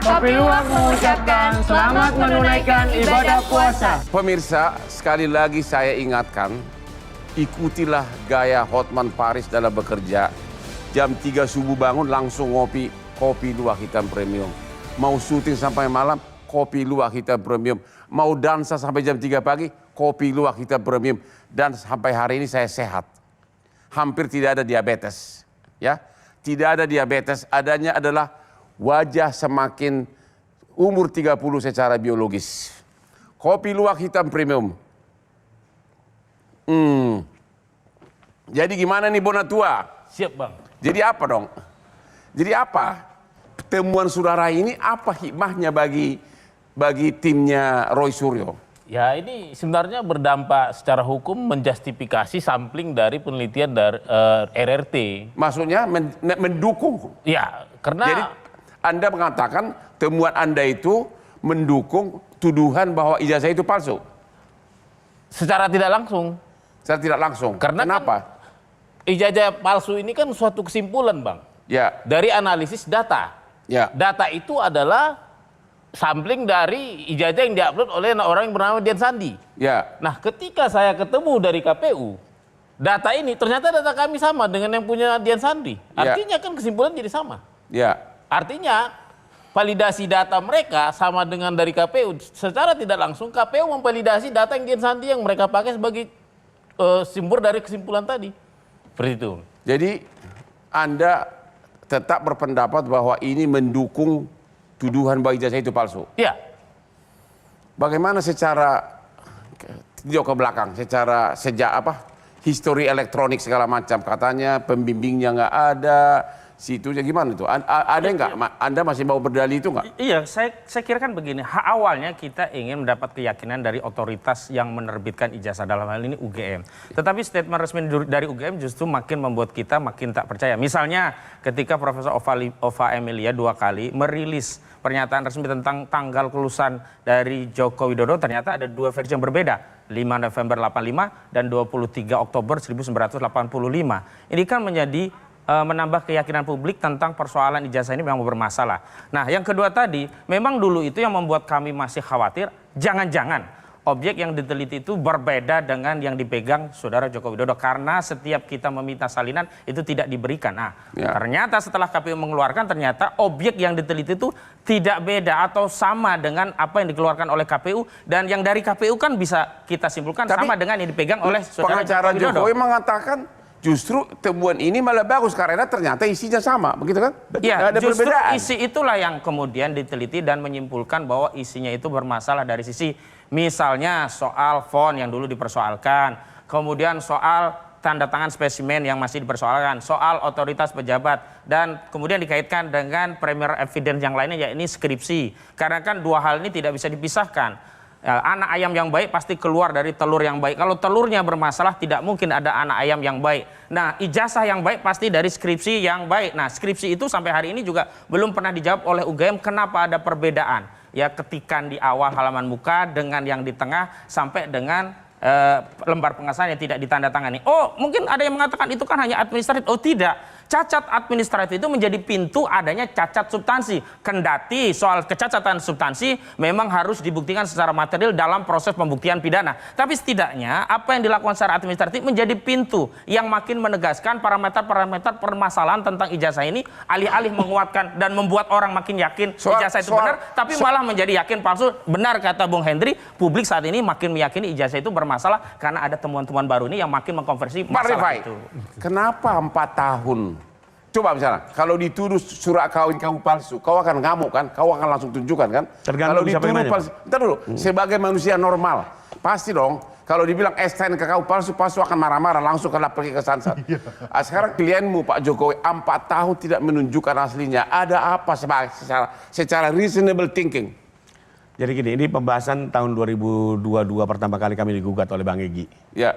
Speaker 1: Kopi Luwak mengucapkan selamat menunaikan ibadah puasa.
Speaker 3: Pemirsa, sekali lagi saya ingatkan, ikutilah gaya Hotman Paris dalam bekerja. Jam 3 subuh bangun langsung ngopi Kopi Luwak Hitam Premium. Mau syuting sampai malam, Kopi Luwak Hitam Premium. Mau dansa sampai jam 3 pagi, Kopi Luwak Hitam Premium. Dan sampai hari ini saya sehat. Hampir tidak ada diabetes. Ya, tidak ada diabetes, adanya adalah wajah semakin umur 30 secara biologis. Kopi Luwak Hitam Premium. Jadi gimana nih Bonatua?
Speaker 5: Siap Bang.
Speaker 3: Jadi apa dong? Jadi apa? Temuan saudara ini apa hikmahnya bagi timnya Roy Suryo?
Speaker 5: Ya ini sebenarnya berdampak secara hukum menjustifikasi sampling dari penelitian dari RRT.
Speaker 3: Maksudnya mendukung?
Speaker 5: Ya, karena...
Speaker 3: Jadi Anda mengatakan temuan Anda itu mendukung tuduhan bahwa ijazah itu palsu?
Speaker 5: Secara tidak langsung.
Speaker 3: Secara tidak langsung?
Speaker 5: Karena
Speaker 3: kenapa?
Speaker 5: Kan ijazah palsu ini kan suatu kesimpulan Bang.
Speaker 3: Ya.
Speaker 5: Dari analisis data.
Speaker 3: Ya.
Speaker 5: Data itu adalah sampling dari ijazah yang diupload oleh orang yang bernama Dian Sandi.
Speaker 3: Ya.
Speaker 5: Nah, ketika saya ketemu dari KPU, data ini ternyata data kami sama dengan yang punya Dian Sandi. Artinya kan kesimpulan jadi sama.
Speaker 3: Ya.
Speaker 5: Artinya validasi data mereka sama dengan dari KPU. Secara tidak langsung KPU memvalidasi data yang Dian Sandi yang mereka pakai sebagai sumber dari kesimpulan tadi. Seperti itu.
Speaker 3: Jadi Anda tetap berpendapat bahwa ini mendukung tuduhan bahwa ijazah itu palsu?
Speaker 5: Iya.
Speaker 3: Bagaimana secara tinjau ke belakang, secara histori elektronik segala macam, katanya pembimbingnya nggak ada, situnya gimana itu? Ada nggak? Anda masih mau berdalih itu nggak?
Speaker 2: Iya, saya kira kan begini, awalnya kita ingin mendapat keyakinan dari otoritas yang menerbitkan ijazah, dalam hal ini UGM. Tetapi statement resmi dari UGM justru makin membuat kita makin tak percaya. Misalnya ketika Profesor Ova Emilia 2 kali merilis pernyataan resmi tentang tanggal kelulusan dari Joko Widodo, ternyata ada 2 versi yang berbeda. 5 November 85 dan 23 Oktober 1985. Ini kan menjadi menambah keyakinan publik tentang persoalan ijazah ini memang bermasalah. Nah, yang kedua tadi, memang dulu itu yang membuat kami masih khawatir, jangan-jangan objek yang diteliti itu berbeda dengan yang dipegang Saudara Joko Widodo, karena setiap kita meminta salinan itu tidak diberikan. Nah, ternyata setelah KPU mengeluarkan, ternyata objek yang diteliti itu tidak beda atau sama dengan apa yang dikeluarkan oleh KPU, dan yang dari KPU kan bisa kita simpulkan sama dengan yang dipegang oleh Saudara
Speaker 3: pengacara
Speaker 2: Joko Widodo.
Speaker 3: Jokowi mengatakan justru temuan ini malah bagus karena ternyata isinya sama, begitu kan?
Speaker 2: Ya,
Speaker 3: ada
Speaker 2: justru
Speaker 3: perbedaan.
Speaker 2: isi itulah yang kemudian diteliti dan menyimpulkan bahwa isinya itu bermasalah dari sisi misalnya soal font yang dulu dipersoalkan, kemudian soal tanda tangan spesimen yang masih dipersoalkan, soal otoritas pejabat, dan kemudian dikaitkan dengan premier evidence yang lainnya, yakni skripsi. Karena kan dua hal ini tidak bisa dipisahkan. Anak ayam yang baik pasti keluar dari telur yang baik. Kalau telurnya bermasalah tidak mungkin ada anak ayam yang baik. Nah, ijazah yang baik pasti dari skripsi yang baik. Nah, skripsi itu sampai hari ini juga belum pernah dijawab oleh UGM kenapa ada perbedaan. Ya, ketikan di awal halaman muka dengan yang di tengah sampai dengan lembar pengesahan yang tidak ditandatangani. Oh, mungkin ada yang mengatakan itu kan hanya administratif. Oh, tidak. Cacat administratif itu menjadi pintu adanya cacat substansi. Kendati soal kecacatan substansi memang harus dibuktikan secara material dalam proses pembuktian pidana. Tapi setidaknya apa yang dilakukan secara administratif menjadi pintu yang makin menegaskan parameter-parameter permasalahan tentang ijazah ini, alih-alih menguatkan dan membuat orang makin yakin ijazah itu benar, tapi malah menjadi yakin palsu. Benar kata Bung Hendri, publik saat ini makin meyakini ijazah itu bermasalah karena ada temuan-temuan baru ini yang makin mengkonversi masalah itu.
Speaker 3: Kenapa 4 tahun? Coba misalnya, kalau dituduh surat kawin kamu palsu, kau akan ngamuk kan? Kau akan langsung tunjukkan kan?
Speaker 6: Tergantung
Speaker 3: kalau dituduh palsu, ntar dulu, sebagai manusia normal, pasti dong. Kalau dibilang STNK kau palsu, akan marah-marah, langsung kena pergi ke Sansan. Sekarang klienmu Pak Jokowi 4 tahun tidak menunjukkan aslinya. Ada apa secara reasonable thinking?
Speaker 6: Jadi gini, ini pembahasan tahun 2022 pertama kali kami digugat oleh Bang Egy.
Speaker 3: Ya.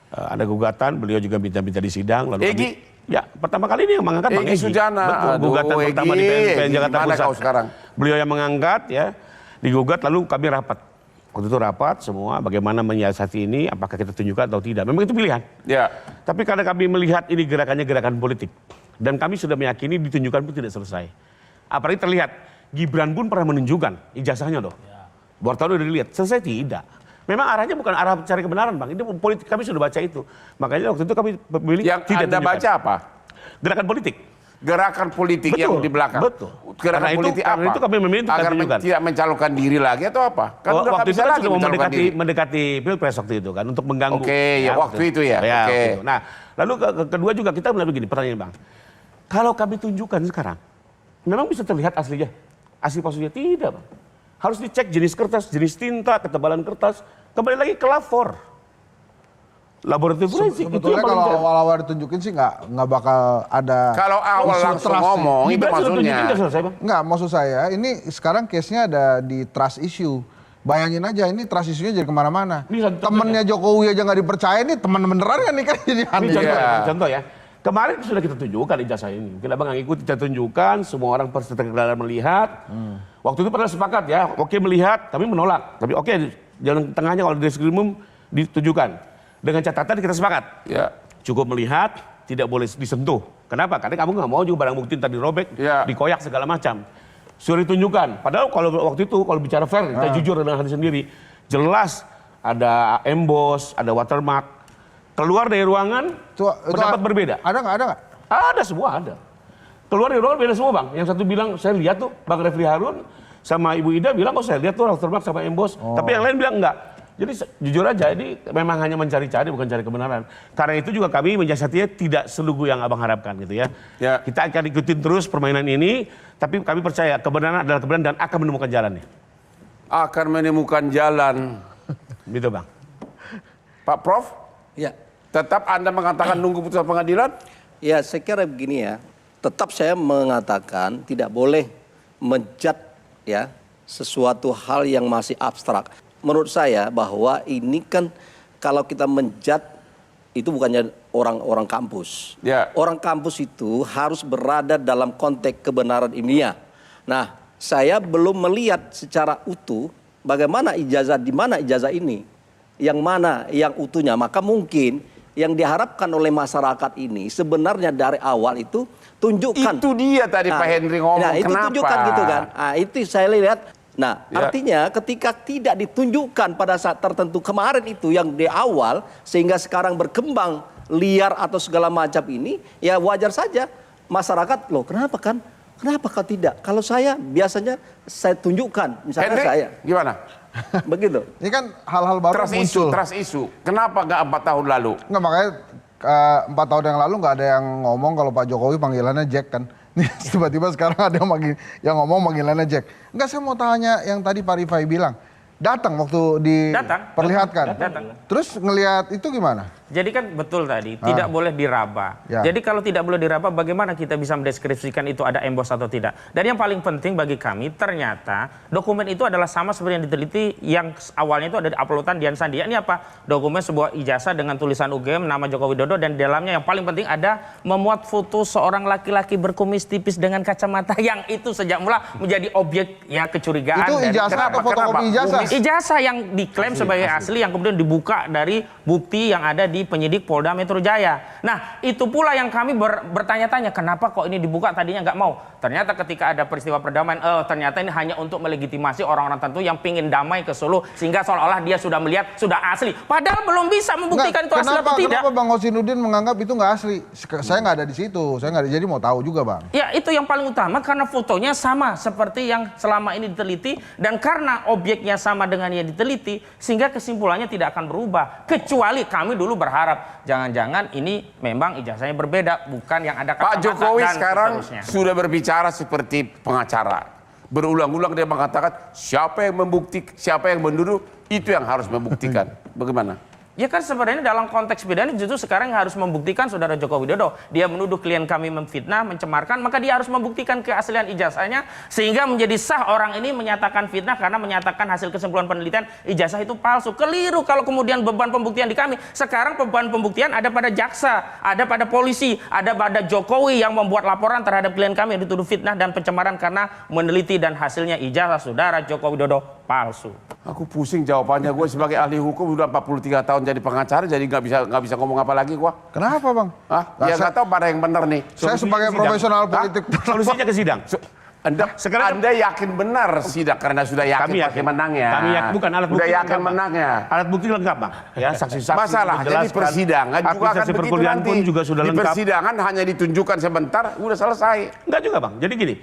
Speaker 6: Ada gugatan, beliau juga minta-minta di sidang. Lalu
Speaker 3: Egy?
Speaker 6: Ya, pertama kali ini yang mengangkat Bang Egy.
Speaker 3: Sujana.
Speaker 6: Betul, gugatan pertama di PN Jakarta Pusat.
Speaker 3: Kau sekarang?
Speaker 6: Beliau yang mengangkat ya, digugat lalu kami rapat. Waktu itu rapat semua bagaimana menyiasati ini, apakah kita tunjukkan atau tidak. Memang itu pilihan.
Speaker 3: Ya.
Speaker 6: Tapi karena kami melihat ini gerakannya gerakan politik. Dan kami sudah meyakini ditunjukkan pun tidak selesai. Apalagi terlihat, Gibran pun pernah menunjukkan ijazahnya loh. Wartawan udah dilihat, selesai tidak. Memang arahnya bukan arah cari kebenaran Bang. Ini politik, kami sudah baca itu. Makanya waktu itu kami memilih
Speaker 3: yang
Speaker 6: tidak
Speaker 3: Anda
Speaker 6: tunjukkan.
Speaker 3: baca apa?
Speaker 6: Gerakan politik.
Speaker 3: Gerakan politik
Speaker 6: Betul,
Speaker 3: yang di belakang.
Speaker 6: betul.
Speaker 3: Gerakan
Speaker 6: Karena
Speaker 3: politik
Speaker 6: itu,
Speaker 3: apa?
Speaker 6: itu kami memilih untuk
Speaker 3: agar
Speaker 6: tunjukkan.
Speaker 3: tidak mencalonkan diri lagi atau apa? Kan udah
Speaker 6: Waktu itu
Speaker 3: bisa
Speaker 6: kan
Speaker 3: lagi
Speaker 6: sudah
Speaker 3: mencalonkan diri.
Speaker 6: mendekati Pilpres waktu itu kan untuk mengganggu.
Speaker 3: Oke, ya waktu itu ya. Oke.
Speaker 6: Waktu itu. Nah, lalu kedua juga kita melihat begini, pertanyaan Bang. Kalau kami tunjukkan sekarang, memang bisa terlihat aslinya? Asli palsunya tidak Bang. Harus dicek jenis kertas, jenis tinta, ketebalan kertas. Kembali lagi ke lapor. Laboratorium forensik.
Speaker 8: Sebetulnya kalau awal-awal ditunjukin sih nggak bakal ada.
Speaker 3: Kalau awal
Speaker 8: isu
Speaker 3: langsung
Speaker 8: trust
Speaker 3: ngomong
Speaker 8: sih.
Speaker 3: itu maksudnya.
Speaker 8: Nggak, maksud saya ini sekarang case-nya ada di trust issue. Bayangin aja ini trust issue-nya jadi kemana-mana. Temennya Jokowi aja nggak dipercaya, ini teman beneran kan nih kan jadi aneh.
Speaker 6: Contoh ya. Kemarin sudah kita tunjukkan ijazah ini. Mungkin Abang yang ikut kita tunjukkan, semua orang peserta melihat. Waktu itu pernah sepakat ya, oke melihat, kami menolak. Tapi oke, jalan tengahnya kalau di skrimum ditunjukkan. Dengan catatan kita sepakat.
Speaker 3: Ya.
Speaker 6: Cukup melihat, tidak boleh disentuh. Kenapa? Karena kamu nggak mau juga barang bukti tadi robek, dikoyak segala macam. Suruh ditunjukkan. Padahal kalau waktu itu, kalau bicara fair, kita jujur dengan hati sendiri. Jelas ada emboss, ada watermark. Keluar dari ruangan, pendapat berbeda.
Speaker 8: Ada nggak? Ada nggak?
Speaker 6: Ada, semua ada. Keluar dari ruangan beda semua Bang. Yang satu bilang, saya lihat tuh Bang Refli Harun sama Ibu Ida bilang, oh saya lihat tuh watermark sama emboss. Tapi yang lain bilang enggak. Jadi jujur aja, ini memang hanya mencari-cari, bukan cari kebenaran. Karena itu juga kami menyiasatinya tidak selugu yang Abang harapkan gitu ya. Kita akan ikutin terus permainan ini, tapi kami percaya kebenaran adalah kebenaran dan akan menemukan jalannya.
Speaker 3: Akan menemukan jalan.
Speaker 6: Gitu Bang.
Speaker 3: Pak Prof?
Speaker 7: Ya.
Speaker 3: Tetap Anda mengatakan nunggu putusan pengadilan?
Speaker 7: Ya, saya kira begini ya. Tetap saya mengatakan tidak boleh menjat ya sesuatu hal yang masih abstrak. Menurut saya bahwa ini kan kalau kita menjat itu bukannya orang-orang kampus. Orang kampus itu harus berada dalam konteks kebenaran ilmiah. Nah, saya belum melihat secara utuh bagaimana ijazah, di mana ijazah ini. Yang mana yang utuhnya. Maka mungkin yang diharapkan oleh masyarakat ini sebenarnya dari awal itu tunjukkan.
Speaker 3: Itu dia tadi Pak Henry ngomong.
Speaker 7: Nah, itu
Speaker 3: kenapa?
Speaker 7: tunjukkan gitu kan. Nah, itu saya lihat. Nah, artinya ketika tidak ditunjukkan pada saat tertentu kemarin itu yang di awal sehingga sekarang berkembang liar atau segala macam ini, ya wajar saja masyarakat loh kenapa kan? Kenapa kau tidak? Kalau saya biasanya saya tunjukkan, misalnya
Speaker 3: Henry,
Speaker 7: saya.
Speaker 3: Gimana?
Speaker 7: Begitu.
Speaker 8: Ini kan hal-hal baru muncul.
Speaker 3: Trust issue. Kenapa nggak 4 tahun lalu?
Speaker 8: Nggak, makanya 4 tahun yang lalu nggak ada yang ngomong kalau Pak Jokowi panggilannya Jack kan. Tiba-tiba sekarang ada yang ngomong panggilannya Jack. Enggak, saya mau tanya yang tadi Pak Rifai bilang. Datang waktu diperlihatkan.
Speaker 2: Datang.
Speaker 8: Terus ngelihat itu gimana?
Speaker 2: Jadi kan betul tadi, tidak boleh diraba.
Speaker 8: Ya.
Speaker 2: Jadi kalau tidak boleh diraba, bagaimana kita bisa mendeskripsikan itu ada embos atau tidak? Dan yang paling penting bagi kami, ternyata dokumen itu adalah sama seperti yang diteliti yang awalnya itu ada di uploadan Dian Sandi. Ini apa? Dokumen sebuah ijazah dengan tulisan UGM, nama Joko Widodo, dan di dalamnya yang paling penting ada memuat foto seorang laki-laki berkumis tipis dengan kacamata yang itu sejak mula menjadi objek ya kecurigaan.
Speaker 8: Itu
Speaker 2: Dan
Speaker 8: ijazah atau fotokopi ijazah?
Speaker 2: Ijazah yang diklaim sebagai asli yang kemudian dibuka dari bukti yang ada di penyidik Polda Metro Jaya. Nah, itu pula yang kami bertanya-tanya, kenapa kok ini dibuka, tadinya nggak mau. Ternyata ketika ada peristiwa perdamaian, ternyata ini hanya untuk melegitimasi orang-orang tertentu yang pingin damai ke Solo, sehingga seolah-olah dia sudah melihat, sudah asli. Padahal belum bisa membuktikan itu asli atau tidak.
Speaker 8: Kenapa Bang Hosinuddin menganggap itu nggak asli? Saya nggak ada di situ, saya nggak ada, jadi mau tahu juga Bang.
Speaker 2: Ya, itu yang paling utama karena fotonya sama seperti yang selama ini diteliti, dan karena objeknya sama dengan yang diteliti, sehingga kesimpulannya tidak akan berubah. Kecuali kami dulu berharap jangan-jangan ini memang ijazahnya berbeda, bukan yang ada kata-kata.
Speaker 3: Pak Jokowi
Speaker 2: dan
Speaker 3: sekarang
Speaker 2: seterusnya.
Speaker 3: sudah berbicara seperti pengacara. Berulang-ulang dia mengatakan siapa yang membuktikan, siapa yang menuduh, itu yang harus membuktikan. Bagaimana?
Speaker 2: Ya kan sebenarnya dalam konteks pidana justru sekarang yang harus membuktikan saudara Joko Widodo. Dia menuduh klien kami memfitnah, mencemarkan, maka dia harus membuktikan keaslian ijazahnya sehingga menjadi sah orang ini menyatakan fitnah karena menyatakan hasil kesimpulan penelitian ijazah itu palsu. Keliru kalau kemudian beban pembuktian di kami. Sekarang beban pembuktian ada pada jaksa, ada pada polisi, ada pada Jokowi yang membuat laporan terhadap klien kami yang dituduh fitnah dan pencemaran karena meneliti dan hasilnya ijazah saudara Joko Widodo palsu.
Speaker 3: Aku pusing jawabannya, gue sebagai ahli hukum udah 43 tahun jadi pengacara, jadi nggak bisa ngomong apa lagi gua.
Speaker 8: Kenapa Bang?
Speaker 3: Hah? Ya nggak tahu pada yang benar nih.
Speaker 8: Saya sebagai profesional politik.
Speaker 6: Solusinya ke sidang.
Speaker 3: Anda yakin benar sidang karena sudah yakin
Speaker 6: Kami
Speaker 3: menangnya.
Speaker 6: Kami yakin, bukan alat bukti
Speaker 3: sudah yakin
Speaker 6: lengkap, Bang.
Speaker 3: menangnya.
Speaker 6: Alat bukti lengkap Bang. Ya, saksi-saksi.
Speaker 3: Masalahnya di persidangan juga akan
Speaker 6: administrasi
Speaker 3: begitu
Speaker 6: perkuliahan
Speaker 3: nanti.
Speaker 6: pun juga sudah
Speaker 3: Di
Speaker 6: lengkap.
Speaker 3: persidangan hanya ditunjukkan sebentar, udah selesai.
Speaker 6: Enggak juga Bang. Jadi gini,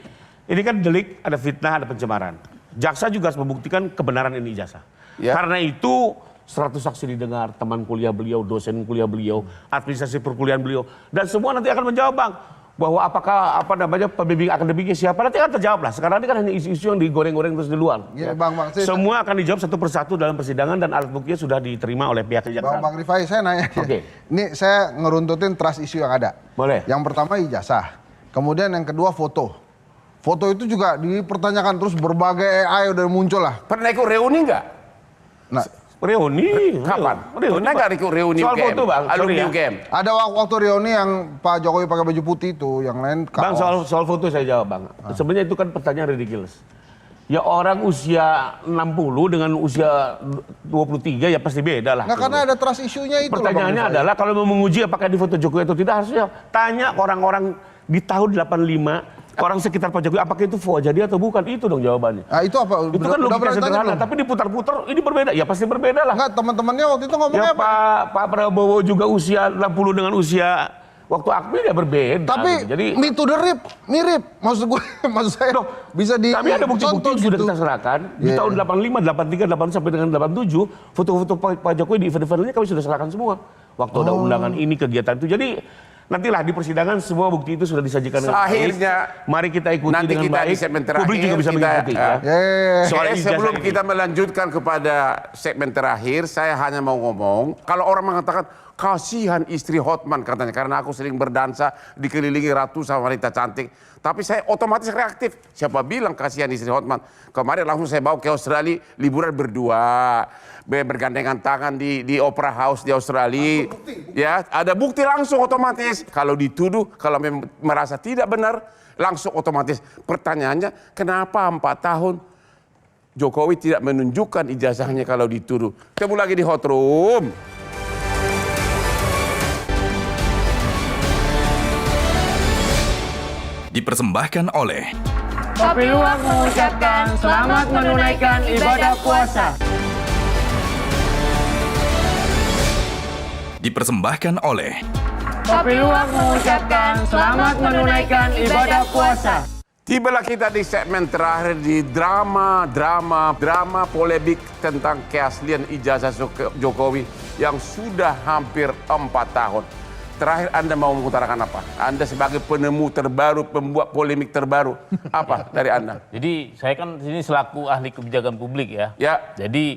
Speaker 6: ini kan delik, ada fitnah, ada pencemaran. Jaksa juga harus membuktikan kebenaran ini ijazah.
Speaker 3: Ya.
Speaker 6: Karena itu 100 saksi didengar, teman kuliah beliau, dosen kuliah beliau, administrasi perkuliahan beliau, dan semua nanti akan menjawab Bang, bahwa apakah pembimbing akademiknya siapa, nanti akan terjawab lah. Sekarang ini kan hanya isu-isu yang digoreng-goreng terus di luar.
Speaker 8: Ya, Bang,
Speaker 6: Semua akan dijawab satu persatu dalam persidangan dan alat buktinya sudah diterima oleh pihak kejaksaan.
Speaker 8: Bang Rifai, saya nanya.
Speaker 6: Oke.
Speaker 8: Ini saya ngeruntutin trust isu yang ada.
Speaker 6: Boleh.
Speaker 8: Yang pertama ijazah, kemudian yang kedua foto. Foto itu juga dipertanyakan terus, berbagai AI udah muncul lah.
Speaker 3: Pernah ikut reuni nggak?
Speaker 8: Nah,
Speaker 6: Reuni.
Speaker 3: Kapan?
Speaker 6: Reuni,
Speaker 3: Pernah
Speaker 6: Pak.
Speaker 3: nggak ikut reuni
Speaker 6: Soal
Speaker 3: UGM?
Speaker 6: foto Bang, sorry
Speaker 3: Alumni
Speaker 6: ya.
Speaker 3: UGM.
Speaker 8: ada waktu reuni yang Pak Jokowi pakai baju putih itu, yang lain
Speaker 6: Bang,
Speaker 8: kaos.
Speaker 6: soal foto saya jawab Bang. Sebenarnya itu kan pertanyaan ridiculous. Ya orang usia 60 dengan usia 23 ya pasti beda lah.
Speaker 8: Nggak, karena ada trust isunya itu.
Speaker 6: Pertanyaannya
Speaker 8: loh, Bang Rifai.
Speaker 6: adalah kalau mau menguji apakah di foto Jokowi atau tidak, harusnya tanya ke orang-orang di tahun 85, orang sekitar Pak Jokowi, apakah itu jadi atau bukan? Itu dong jawabannya.
Speaker 8: Nah, itu apa?
Speaker 6: Itu kan logika sederhana, tapi diputar-putar ini berbeda. Ya pasti berbeda lah.
Speaker 8: Enggak, teman-temannya waktu itu ngomongnya
Speaker 6: Ya
Speaker 8: apa?
Speaker 6: Pak Prabowo juga usia 60 dengan usia waktu Akmil ya berbeda.
Speaker 8: Tapi
Speaker 6: jadi
Speaker 8: me to the rip, mirip. Maksud gue, maksud saya bisa di
Speaker 6: kami ada bukti-bukti
Speaker 8: contoh
Speaker 6: sudah
Speaker 8: gitu.
Speaker 6: kita serahkan di
Speaker 8: Yeah.
Speaker 6: tahun 85, 83, 88 sampai dengan 87, foto-foto Pak Jokowi di event-eventnya kami sudah serahkan semua. Waktu ada undangan ini, kegiatan itu. Jadi nantilah di persidangan semua bukti itu sudah disajikan dengan baik.
Speaker 3: Akhirnya
Speaker 6: Mari kita ikuti
Speaker 3: nanti
Speaker 6: dengan
Speaker 3: kita
Speaker 6: baik.
Speaker 3: di segmen terakhir
Speaker 6: Publik juga bisa
Speaker 3: kita,
Speaker 6: mengikuti ya. Soal
Speaker 3: Oke,
Speaker 6: ijazah
Speaker 3: sebelum
Speaker 6: ini.
Speaker 3: kita melanjutkan kepada segmen terakhir, saya hanya mau ngomong, kalau orang mengatakan kasihan istri Hotman katanya, karena aku sering berdansa dikelilingi ratusan wanita cantik, tapi saya otomatis reaktif. Siapa bilang kasihan istri Hotman? Kemarin langsung saya bawa ke Australia liburan berdua, bergandengan tangan di Opera House di Australia. Ya, ada bukti langsung otomatis. Kalau dituduh, kalau merasa tidak benar, langsung otomatis. Pertanyaannya, kenapa 4 tahun Jokowi tidak menunjukkan ijazahnya kalau dituduh? Ketemu lagi di Hot Room.
Speaker 9: Dipersembahkan oleh
Speaker 1: Kopi Luwak mengucapkan selamat menunaikan ibadah puasa.
Speaker 9: Dipersembahkan oleh
Speaker 1: Kopi Luwak mengucapkan selamat menunaikan ibadah puasa.
Speaker 3: Tibalah kita di segmen terakhir di drama polemik tentang keaslian ijazah Jokowi yang sudah hampir 4 tahun. Terakhir Anda mau mengutarakan apa? Anda sebagai penemu terbaru, pembuat polemik terbaru, apa dari Anda?
Speaker 5: Jadi saya kan sini selaku ahli kebijakan publik ya.
Speaker 3: Ya.
Speaker 5: Jadi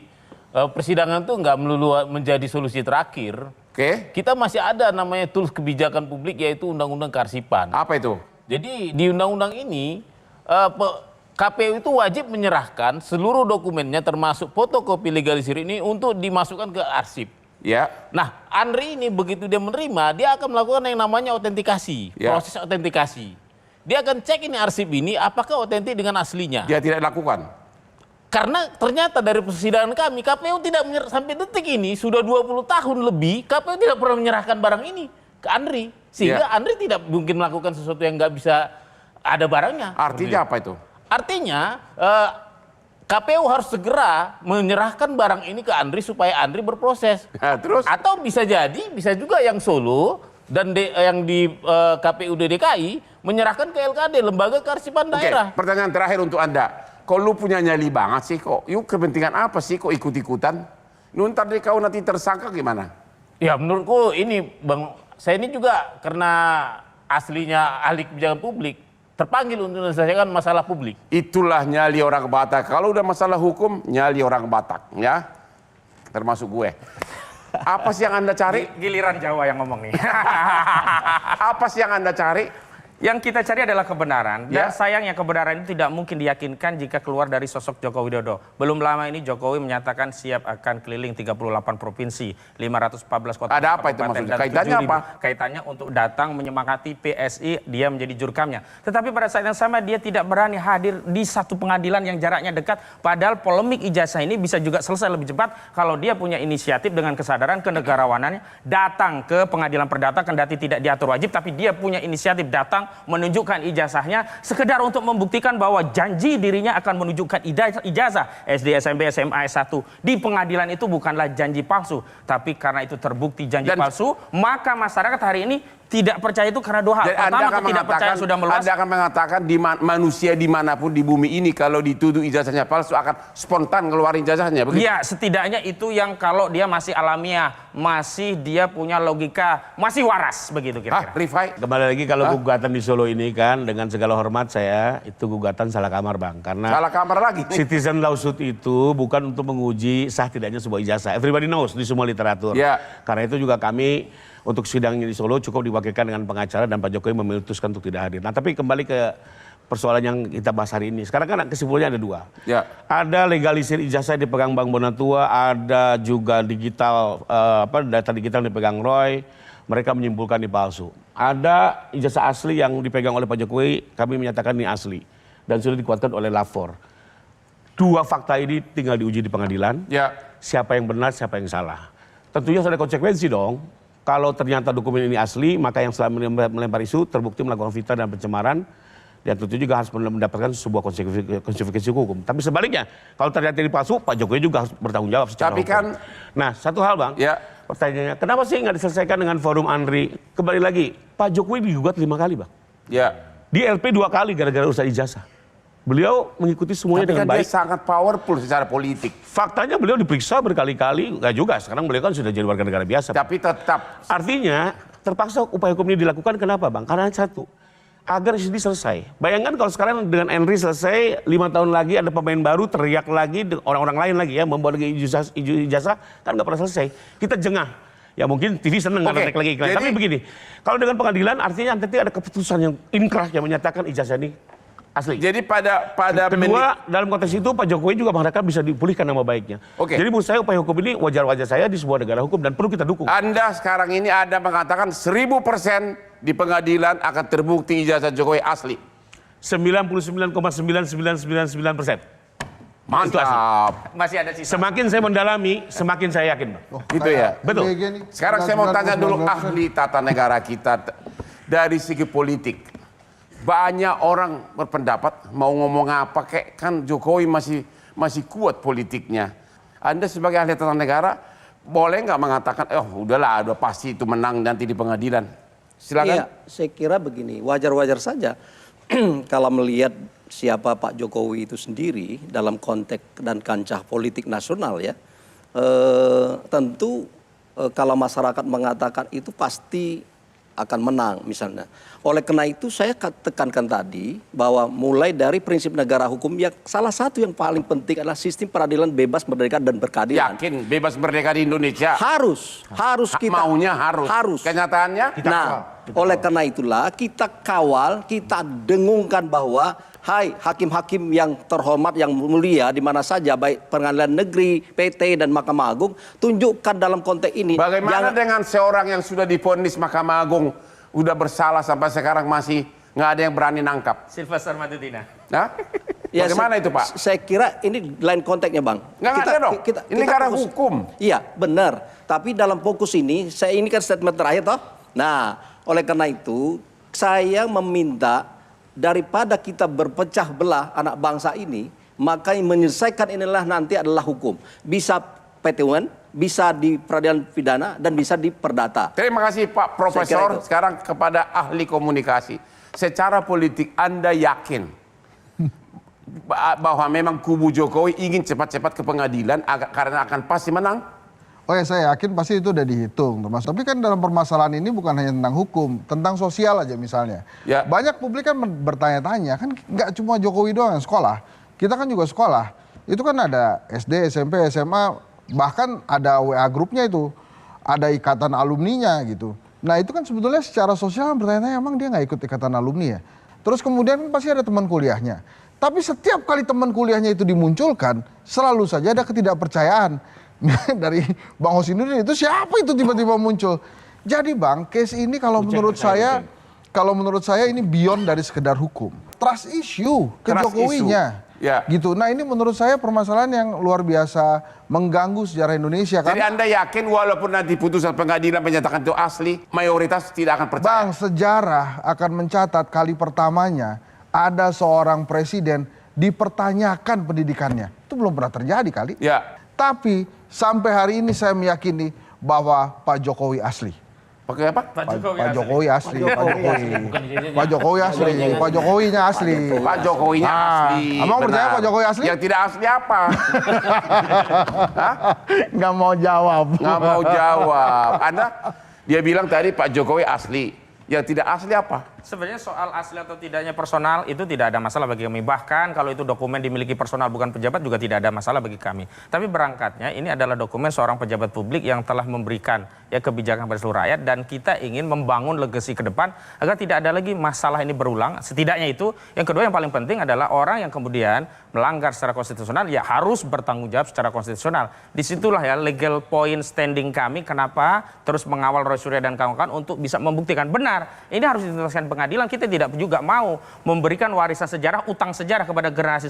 Speaker 5: persidangan itu nggak melulu menjadi solusi terakhir. kita masih ada namanya tools kebijakan publik yaitu Undang-Undang Kearsipan.
Speaker 3: Apa itu?
Speaker 5: Jadi di undang-undang ini KPU itu wajib menyerahkan seluruh dokumennya termasuk fotokopi legalisir ini untuk dimasukkan ke arsip.
Speaker 3: Ya.
Speaker 5: Nah, Andri ini begitu dia menerima, dia akan melakukan yang namanya autentikasi, proses autentikasi. Dia akan cek ini arsip ini apakah otentik dengan aslinya.
Speaker 3: Dia tidak lakukan.
Speaker 5: Karena ternyata dari persidangan kami, KPU tidak sampai detik ini sudah 20 tahun lebih, KPU tidak pernah menyerahkan barang ini ke Andri. Sehingga Andri tidak mungkin melakukan sesuatu yang nggak bisa ada barangnya.
Speaker 3: Artinya apa itu?
Speaker 5: Artinya KPU harus segera menyerahkan barang ini ke Andri supaya Andri berproses.
Speaker 3: Terus?
Speaker 5: Atau bisa jadi, bisa juga yang Solo dan yang di KPUD DKI menyerahkan ke LKD, Lembaga Kearsipan Daerah.
Speaker 3: Pertanyaan terakhir untuk Anda. Kok lu punya nyali banget sih kok? Yuk kepentingan apa sih kok ikut-ikutan? Ntar deh kau nanti tersangka gimana?
Speaker 5: Ya menurutku ini Bang, saya ini juga karena aslinya ahli kebijakan publik, terpanggil untuk menyelesaikan masalah publik.
Speaker 3: Itulah nyali orang Batak. Kalau udah masalah hukum, nyali orang Batak, ya. Termasuk gue. Apa sih yang Anda cari?
Speaker 2: Giliran Jawa yang ngomong nih.
Speaker 3: Apa sih yang Anda cari?
Speaker 2: Yang kita cari adalah kebenaran. Dan sayangnya kebenaran itu tidak mungkin diyakinkan jika keluar dari sosok Joko Widodo. Belum lama ini Jokowi menyatakan siap akan keliling 38 provinsi, 514 kota.
Speaker 3: Ada apa itu maksudnya? Kaitannya apa?
Speaker 2: Kaitannya untuk datang menyemangati PSI, dia menjadi jurkamnya. Tetapi pada saat yang sama dia tidak berani hadir di satu pengadilan yang jaraknya dekat. Padahal polemik ijazah ini bisa juga selesai lebih cepat kalau dia punya inisiatif dengan kesadaran kenegarawanannya datang ke pengadilan perdata kendati tidak diatur wajib, tapi dia punya inisiatif datang menunjukkan ijazahnya sekedar untuk membuktikan bahwa janji dirinya akan menunjukkan ijazah SD, SMP, SMA, S1 di pengadilan itu bukanlah janji palsu, tapi karena itu terbukti janji palsu, maka masyarakat hari ini tidak percaya itu karena dua hal. Pertama, ketidakpercayaan sudah meluas.
Speaker 3: Anda akan mengatakan manusia dimanapun di bumi ini kalau dituduh ijazahnya palsu akan spontan ngeluarin ijazahnya, begitu?
Speaker 2: Iya, setidaknya itu yang kalau dia masih alamiah, masih dia punya logika, masih waras, begitu kira-kira.
Speaker 3: Rifai?
Speaker 6: Kembali lagi kalau gugatan di Solo ini kan, dengan segala hormat saya, itu gugatan salah kamar Bang. Karena
Speaker 3: salah kamar lagi.
Speaker 6: Citizen lawsuit itu bukan untuk menguji sah tidaknya sebuah ijazah. Everybody knows di semua literatur. Karena itu juga kami untuk sidangnya di Solo cukup diwakilkan dengan pengacara dan Pak Jokowi memutuskan untuk tidak hadir. Nah, tapi kembali ke persoalan yang kita bahas hari ini. Sekarang kan kesimpulannya ada dua. Ada legalisir ijazah yang dipegang Bank Bonatua, ada juga digital data digital yang dipegang Roy. Mereka menyimpulkan ini palsu. Ada ijazah asli yang dipegang oleh Pak Jokowi, kami menyatakan ini asli dan sudah dikuatkan oleh lapor. Dua fakta ini tinggal diuji di pengadilan. Siapa yang benar, siapa yang salah. Tentunya ada konsekuensi dong. Kalau ternyata dokumen ini asli, maka yang selama melempar isu terbukti melakukan fitnah dan pencemaran, dan tentu juga harus mendapatkan sebuah konsekuensi hukum. Tapi sebaliknya, kalau ternyata ini palsu, Pak Jokowi juga harus bertanggung jawab secara hukum. Nah, satu hal Bang, pertanyaannya, kenapa sih nggak diselesaikan dengan forum Andri? Kembali lagi, Pak Jokowi digugat 5 kali Bang. Di LP 2 kali gara-gara urusan ijazah. Beliau mengikuti semuanya dengan baik.
Speaker 3: Dia sangat powerful secara politik.
Speaker 6: Faktanya beliau diperiksa berkali-kali, nggak juga. Sekarang beliau kan sudah jadi warga negara biasa.
Speaker 3: Tapi tetap.
Speaker 6: Artinya terpaksa upaya hukum ini dilakukan. Kenapa Bang? Karena satu, agar ini selesai. Bayangkan kalau sekarang dengan Henry selesai, 5 tahun lagi ada pemain baru teriak lagi, orang-orang lain lagi ya membawa lagi ijazah, kan nggak pernah selesai. Kita jengah. Ya mungkin TV seneng naik lagi iklan. Tapi begini, kalau dengan pengadilan artinya nanti ada keputusan yang inkrah yang menyatakan ijazah ini asli.
Speaker 3: Jadi pada
Speaker 6: kedua, dalam konteks itu Pak Jokowi juga mengharapkan bisa dipulihkan nama baiknya. Jadi menurut saya upaya hukum ini wajar-wajar saya di sebuah negara hukum dan perlu kita dukung.
Speaker 3: Anda sekarang ini ada mengatakan 1000% di pengadilan akan terbukti ijazah Jokowi asli.
Speaker 6: 99,9999%.
Speaker 3: Mantap.
Speaker 2: Masih ada sisa.
Speaker 6: Semakin saya mendalami, semakin saya yakin, Bang.
Speaker 3: Gitu ya?
Speaker 6: Betul.
Speaker 3: Sekarang saya mau tanya dulu ahli tata negara kita dari segi politik. Banyak orang berpendapat mau ngomong apa kayak kan Jokowi masih kuat politiknya. Anda sebagai ahli tata negara boleh nggak mengatakan, udahlah, udah pasti itu menang nanti di pengadilan. Silakan.
Speaker 7: Iya, saya kira begini, wajar-wajar saja kalau melihat siapa Pak Jokowi itu sendiri dalam konteks dan kancah politik nasional ya. Tentu kalau masyarakat mengatakan itu pasti akan menang misalnya. Oleh karena itu saya tekankan tadi bahwa mulai dari prinsip negara hukum yang salah satu yang paling penting adalah sistem peradilan bebas, merdeka dan berkeadilan.
Speaker 3: Yakin bebas merdeka di Indonesia?
Speaker 7: Harus kita
Speaker 3: maunya harus. Kenyataannya?
Speaker 7: Oleh karena itulah kita kawal, kita dengungkan bahwa hai hakim-hakim yang terhormat, yang mulia di mana saja, baik pengadilan negeri, PT dan Mahkamah Agung, tunjukkan dalam konteks ini.
Speaker 3: Bagaimana dengan seorang yang sudah divonis Mahkamah Agung, udah bersalah sampai sekarang masih nggak ada yang berani nangkap?
Speaker 2: Sylvester Matutina.
Speaker 3: Nah, bagaimana itu Pak?
Speaker 7: Saya kira ini lain konteksnya Bang.
Speaker 3: Nggak ada dong. Ini negara hukum.
Speaker 7: Iya benar. Tapi dalam fokus ini kan statement terakhir toh. Nah, oleh karena itu saya meminta daripada kita berpecah belah anak bangsa ini, maka yang menyelesaikan inilah nanti adalah hukum. Bisa PT UN, bisa di peradilan pidana, dan bisa di perdata.
Speaker 3: Terima kasih Pak Profesor. Sekarang kepada ahli komunikasi. Secara politik Anda yakin bahwa memang kubu Jokowi ingin cepat-cepat ke pengadilan karena akan pasti menang?
Speaker 8: Oh ya, saya yakin pasti itu udah dihitung, termasuk. Tapi kan dalam permasalahan ini bukan hanya tentang hukum, tentang sosial aja misalnya.
Speaker 3: Ya.
Speaker 8: Banyak publik kan bertanya-tanya, kan nggak cuma Jokowi doang yang sekolah. Kita kan juga sekolah. Itu kan ada SD, SMP, SMA, bahkan ada WA grupnya itu. Ada ikatan alumninya gitu. Nah itu kan sebetulnya secara sosial bertanya-tanya, emang dia nggak ikut ikatan alumni ya? Terus kemudian kan pasti ada teman kuliahnya. Tapi setiap kali teman kuliahnya itu dimunculkan, selalu saja ada ketidakpercayaan. Dari Bang Hosinuddin itu siapa itu tiba-tiba muncul. Jadi Bang, case ini kalau menurut saya ini beyond dari sekedar hukum. Trust issue ke Jokowinya.
Speaker 3: Ya.
Speaker 8: Gitu. Nah, ini menurut saya permasalahan yang luar biasa mengganggu sejarah Indonesia kan.
Speaker 3: Jadi Anda yakin walaupun nanti putusan pengadilan menyatakan itu asli, mayoritas tidak akan percaya?
Speaker 8: Bang, sejarah akan mencatat kali pertamanya ada seorang presiden dipertanyakan pendidikannya. Itu belum pernah terjadi kali.
Speaker 3: Ya.
Speaker 8: Tapi sampai hari ini saya meyakini bahwa Pak Jokowi asli.
Speaker 3: Pakai apa?
Speaker 8: Pak Jokowi asli. Pak Jokowi asli. Pak Jokowinya asli.
Speaker 3: Pak Jokowinya asli.
Speaker 8: Abang percaya Pak Jokowi asli?
Speaker 3: Yang tidak asli apa?
Speaker 8: Nggak mau jawab.
Speaker 3: Nggak mau jawab. Dia bilang tadi Pak Jokowi asli. Yang tidak asli apa?
Speaker 2: Sebenarnya soal asli atau tidaknya personal itu tidak ada masalah bagi kami. Bahkan kalau itu dokumen dimiliki personal bukan pejabat juga tidak ada masalah bagi kami. Tapi berangkatnya ini adalah dokumen seorang pejabat publik yang telah memberikan kebijakan pada seluruh rakyat, dan kita ingin membangun legasi ke depan agar tidak ada lagi masalah ini berulang. Setidaknya itu. Yang kedua yang paling penting adalah orang yang kemudian melanggar secara konstitusional ya harus bertanggung jawab secara konstitusional. Disitulah ya legal point standing kami kenapa terus mengawal Roy Suryo dan kawan-kawan untuk bisa membuktikan benar ini harus dituntaskan pengadilan. Kita tidak juga mau memberikan warisan sejarah, utang sejarah kepada generasi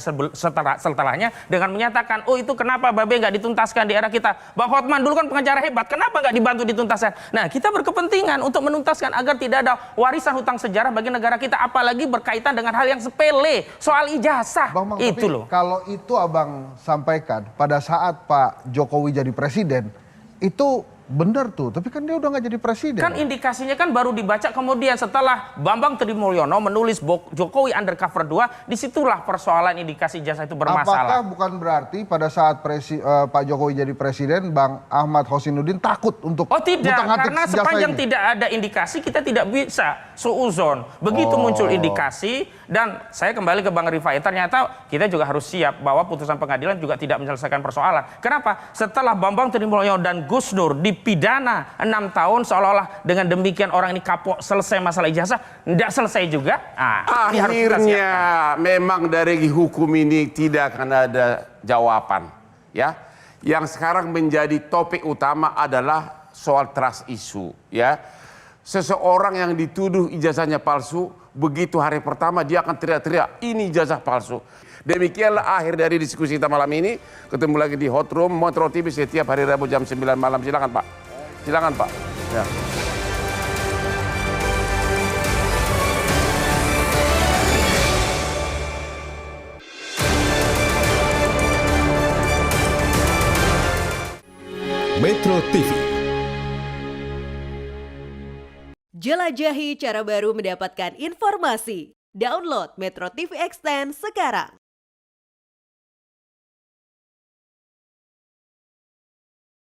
Speaker 2: setelahnya dengan menyatakan, oh itu kenapa Babe nggak dituntaskan di era kita. Bang Hotman dulu kan pengacara hebat, kenapa nggak dibantu dituntaskan? Nah kita berkepentingan untuk menuntaskan agar tidak ada warisan hutang sejarah bagi negara kita, apalagi berkaitan dengan hal yang sepele soal ijazah.
Speaker 8: Bang,
Speaker 2: itu loh.
Speaker 8: Kalau itu Abang sampaikan pada saat Pak Jokowi jadi presiden, itu benar tuh, tapi kan dia udah nggak jadi presiden.
Speaker 2: Kan indikasinya kan baru dibaca kemudian setelah Bambang Trimulyono menulis Jokowi Undercover 2, disitulah persoalan indikasi jasa itu bermasalah.
Speaker 8: Apakah bukan berarti pada saat Pak Jokowi jadi presiden, Bang Ahmad Hosinuddin takut untuk
Speaker 2: tidak, karena sepanjang
Speaker 8: ini?
Speaker 2: Tidak ada indikasi kita tidak bisa suuzon. Begitu muncul indikasi, dan saya kembali ke Bang Rifai, ternyata kita juga harus siap bahwa putusan pengadilan juga tidak menyelesaikan persoalan. Kenapa? Setelah Bambang Trimulyono dan Gus Dur dipidana 6 tahun seolah-olah dengan demikian orang ini kapok selesai masalah ijazah, tidak selesai juga.
Speaker 3: Akhirnya memang dari hukum ini tidak akan ada jawaban, ya. Yang sekarang menjadi topik utama adalah soal trust issue, ya. Seseorang yang dituduh ijazahnya palsu, begitu hari pertama dia akan teriak-teriak ini ijazah palsu. Demikianlah akhir dari diskusi kita malam ini. Ketemu lagi di Hot Room Metro TV setiap hari Rabu jam 9 malam. Silakan Pak. Silakan Pak. Ya.
Speaker 9: Metro TV.
Speaker 10: Jelajahi cara baru mendapatkan informasi. Download Metro TV Extend sekarang.